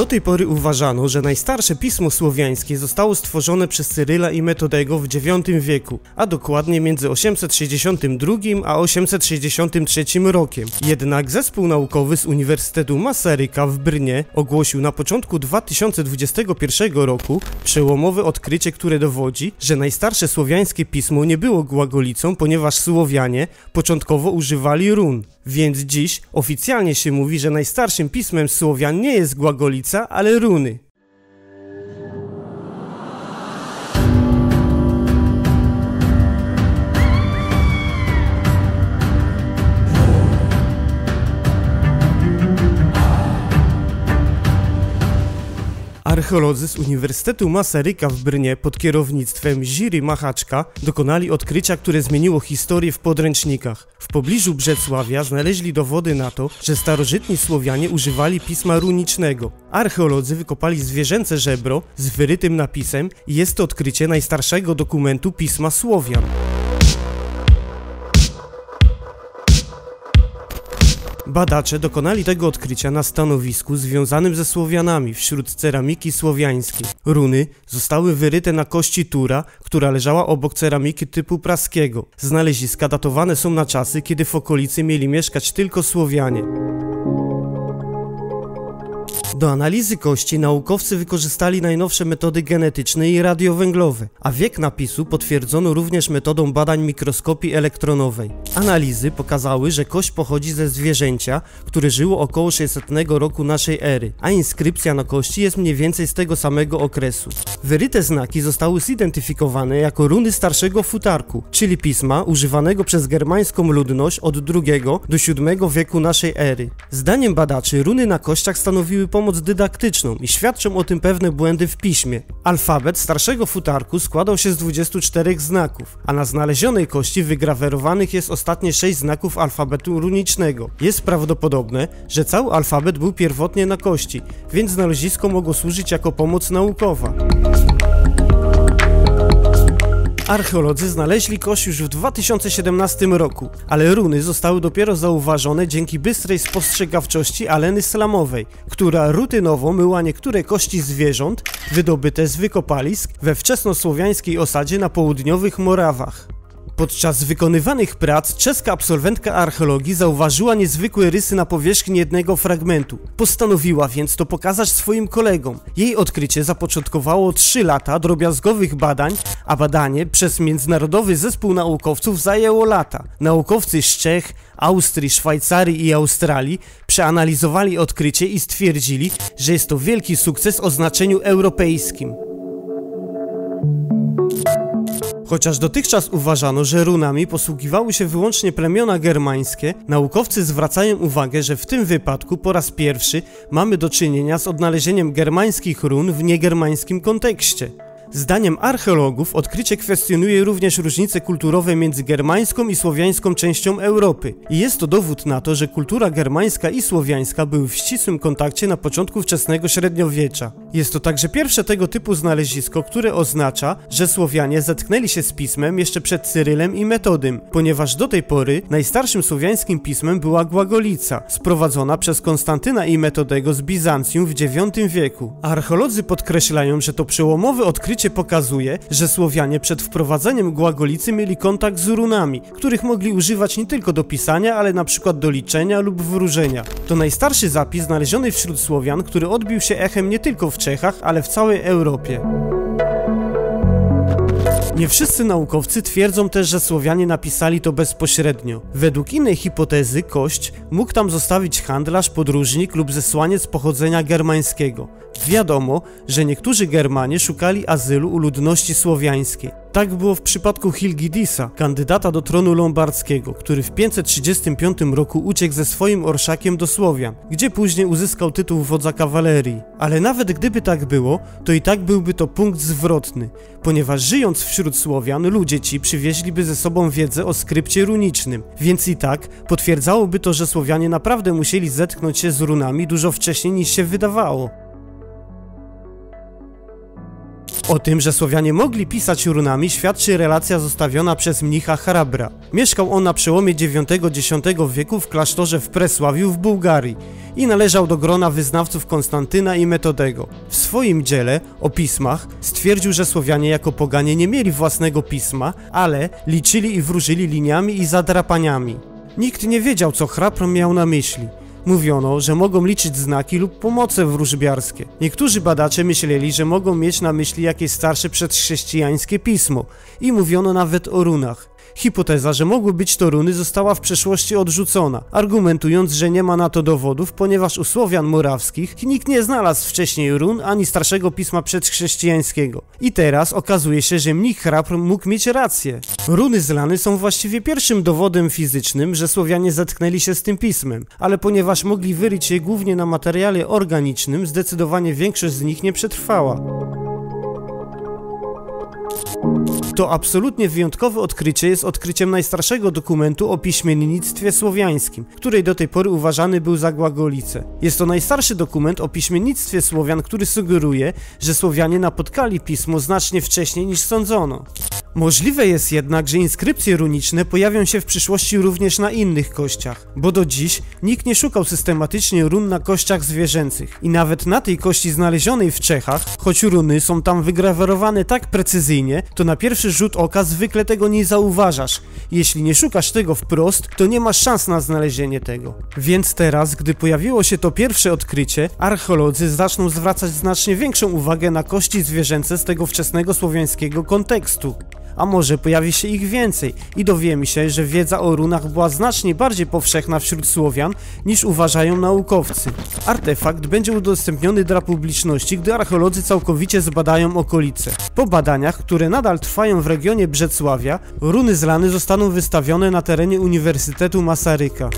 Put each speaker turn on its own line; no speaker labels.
Do tej pory uważano, że najstarsze pismo słowiańskie zostało stworzone przez Cyryla i Metodego w IX wieku, a dokładnie między 862 a 863 rokiem. Jednak zespół naukowy z Uniwersytetu Masaryka w Brnie ogłosił na początku 2021 roku przełomowe odkrycie, które dowodzi, że najstarsze słowiańskie pismo nie było głagolicą, ponieważ Słowianie początkowo używali run. Więc dziś oficjalnie się mówi, że najstarszym pismem Słowian nie jest głagolica, ale runy. Archeolodzy z Uniwersytetu Masaryka w Brnie pod kierownictwem Jiří Macháčka dokonali odkrycia, które zmieniło historię w podręcznikach. W pobliżu Brzecławia znaleźli dowody na to, że starożytni Słowianie używali pisma runicznego. Archeolodzy wykopali zwierzęce żebro z wyrytym napisem i jest to odkrycie najstarszego dokumentu pisma Słowian. Badacze dokonali tego odkrycia na stanowisku związanym ze Słowianami wśród ceramiki słowiańskiej. Runy zostały wyryte na kości Tura, która leżała obok ceramiki typu praskiego. Znaleziska datowane są na czasy, kiedy w okolicy mieli mieszkać tylko Słowianie. Do analizy kości naukowcy wykorzystali najnowsze metody genetyczne i radiowęglowe, a wiek napisu potwierdzono również metodą badań mikroskopii elektronowej. Analizy pokazały, że kość pochodzi ze zwierzęcia, które żyło około 600 roku naszej ery, a inskrypcja na kości jest mniej więcej z tego samego okresu. Wyryte znaki zostały zidentyfikowane jako runy starszego futarku, czyli pisma używanego przez germańską ludność od II do VII wieku naszej ery. Zdaniem badaczy runy na kościach stanowiły pomoc dydaktyczną i świadczą o tym pewne błędy w piśmie. Alfabet starszego futarku składał się z 24 znaków, a na znalezionej kości wygrawerowanych jest ostatnie 6 znaków alfabetu runicznego. Jest prawdopodobne, że cały alfabet był pierwotnie na kości, więc znalezisko mogło służyć jako pomoc naukowa. Archeolodzy znaleźli kość już w 2017 roku, ale runy zostały dopiero zauważone dzięki bystrej spostrzegawczości Aleny Slamowej, która rutynowo myła niektóre kości zwierząt wydobyte z wykopalisk we wczesnosłowiańskiej osadzie na południowych Morawach. Podczas wykonywanych prac czeska absolwentka archeologii zauważyła niezwykłe rysy na powierzchni jednego fragmentu. Postanowiła więc to pokazać swoim kolegom. Jej odkrycie zapoczątkowało 3 lata drobiazgowych badań, a badanie przez międzynarodowy zespół naukowców zajęło lata. Naukowcy z Czech, Austrii, Szwajcarii i Australii przeanalizowali odkrycie i stwierdzili, że jest to wielki sukces o znaczeniu europejskim. Chociaż dotychczas uważano, że runami posługiwały się wyłącznie plemiona germańskie, naukowcy zwracają uwagę, że w tym wypadku po raz pierwszy mamy do czynienia z odnalezieniem germańskich run w niegermańskim kontekście. Zdaniem archeologów odkrycie kwestionuje również różnice kulturowe między germańską i słowiańską częścią Europy. I jest to dowód na to, że kultura germańska i słowiańska były w ścisłym kontakcie na początku wczesnego średniowiecza. Jest to także pierwsze tego typu znalezisko, które oznacza, że Słowianie zetknęli się z pismem jeszcze przed Cyrylem i Metodym, ponieważ do tej pory najstarszym słowiańskim pismem była głagolica, sprowadzona przez Konstantyna i Metodego z Bizancjum w IX wieku. Archeolodzy podkreślają, że to przełomowe odkrycie pokazuje, że Słowianie przed wprowadzeniem głagolicy mieli kontakt z runami, których mogli używać nie tylko do pisania, ale na przykład do liczenia lub wróżenia. To najstarszy zapis znaleziony wśród Słowian, który odbił się echem nie tylko w Czechach, ale w całej Europie. Nie wszyscy naukowcy twierdzą też, że Słowianie napisali to bezpośrednio. Według innej hipotezy kość mógł tam zostawić handlarz, podróżnik lub zesłaniec pochodzenia germańskiego. Wiadomo, że niektórzy Germanie szukali azylu u ludności słowiańskiej. Tak było w przypadku Hilgidisa, kandydata do tronu lombardzkiego, który w 535 roku uciekł ze swoim orszakiem do Słowian, gdzie później uzyskał tytuł wodza kawalerii. Ale nawet gdyby tak było, to i tak byłby to punkt zwrotny, ponieważ żyjąc wśród Słowian, ludzie ci przywieźliby ze sobą wiedzę o skrypcie runicznym, więc i tak potwierdzałoby to, że Słowianie naprawdę musieli zetknąć się z runami dużo wcześniej niż się wydawało. O tym, że Słowianie mogli pisać runami, świadczy relacja zostawiona przez mnicha Hrabra. Mieszkał on na przełomie IX-X wieku w klasztorze w Presławiu w Bułgarii i należał do grona wyznawców Konstantyna i Metodego. W swoim dziele o pismach stwierdził, że Słowianie jako poganie nie mieli własnego pisma, ale liczyli i wróżyli liniami i zadrapaniami. Nikt nie wiedział, co Hrabr miał na myśli. Mówiono, że mogą liczyć znaki lub pomoce wróżbiarskie. Niektórzy badacze myśleli, że mogą mieć na myśli jakieś starsze przedchrześcijańskie pismo i mówiono nawet o runach. Hipoteza, że mogły być to runy, została w przeszłości odrzucona, argumentując, że nie ma na to dowodów, ponieważ u Słowian morawskich nikt nie znalazł wcześniej run ani starszego pisma przedchrześcijańskiego. I teraz okazuje się, że mnich Hrabr mógł mieć rację. Runy z lany są właściwie pierwszym dowodem fizycznym, że Słowianie zetknęli się z tym pismem, ale ponieważ mogli wyryć je głównie na materiale organicznym, zdecydowanie większość z nich nie przetrwała. To absolutnie wyjątkowe odkrycie jest odkryciem najstarszego dokumentu o piśmiennictwie słowiańskim, której do tej pory uważany był za głagolicę. Jest to najstarszy dokument o piśmiennictwie Słowian, który sugeruje, że Słowianie napotkali pismo znacznie wcześniej niż sądzono. Możliwe jest jednak, że inskrypcje runiczne pojawią się w przyszłości również na innych kościach, bo do dziś nikt nie szukał systematycznie run na kościach zwierzęcych i nawet na tej kości znalezionej w Czechach, choć runy są tam wygrawerowane tak precyzyjnie, to na pierwszy rzut oka zwykle tego nie zauważasz. Jeśli nie szukasz tego wprost, to nie masz szans na znalezienie tego. Więc teraz, gdy pojawiło się to pierwsze odkrycie, archeolodzy zaczną zwracać znacznie większą uwagę na kości zwierzęce z tego wczesnego słowiańskiego kontekstu. A może pojawi się ich więcej i dowiemy się, że wiedza o runach była znacznie bardziej powszechna wśród Słowian niż uważają naukowcy. Artefakt będzie udostępniony dla publiczności, gdy archeolodzy całkowicie zbadają okolice. Po badaniach, które nadal trwają w regionie Brzecławia, runy z lany zostaną wystawione na terenie Uniwersytetu Masaryka.